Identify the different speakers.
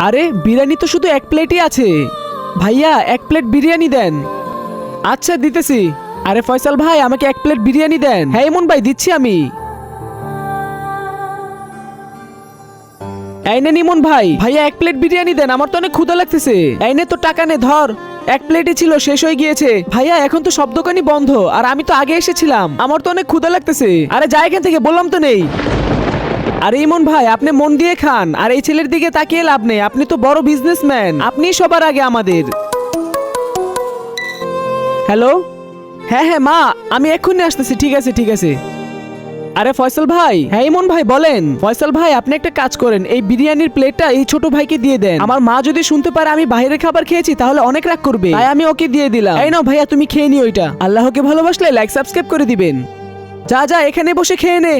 Speaker 1: আরে বিরিয়ানি তো শুধু এক প্লেটই আছে। ভাইয়া এক প্লেট বিরিয়ানি দেন। আচ্ছা দিতেছি। আরে ফয়সাল ভাই আমাকে এক প্লেট বিরিয়ানি দেন। হ্যাঁ ইমন ভাই দিচ্ছি আমি। এই নেন ইমন ভাই, ভাইয়া এক প্লেট বিরিয়ানি দেন, আমার তো অনেক ক্ষুধা লাগতেছে। এই নে তো টাকা নে ধর, এক প্লেটই ছিল শেষ হয়ে গিয়েছে। ভাইয়া এখন তো সব দোকানই বন্ধ, আর আমি তো আগে এসেছিলাম, আমার তো অনেক ক্ষুধা লাগতেছে। আরে যাই এখান থেকে, বললাম তো নেই। আরে ইমন ভাই আপনি মন দিয়ে খান, আর এই ছেলের দিকে তাকিয়ে লাভ নেই, আপনি তো বড় বিজনেসম্যান, আপনি সবার আগে আমাদের। হ্যালো, হ্যাঁ হ্যাঁ মা, আমি এক্ষুনি আসতেছি। ঠিক আছে ঠিক আছে। আরে ফয়সাল ভাই, হ্যাঁ ইমন ভাই বলেন। ফয়সাল ভাই আপনি একটা কাজ করেন, এই বিরিয়ানির প্লেটটা এই ছোট ভাইকে দিয়ে দেন। আমার মা যদি শুনতে পারে আমি বাইরের খাবার খেয়েছি তাহলে অনেক রাগ করবে, তাই আমি ওকে দিয়ে দিলাম। এই নাও ভাইয়া তুমি খেয়ে নিও। ওইটা আল্লাহকে ভালোবাসলে লাইক সাবস্ক্রাইব করে দিবেন। যা যা এখানে বসে খেয়ে নে।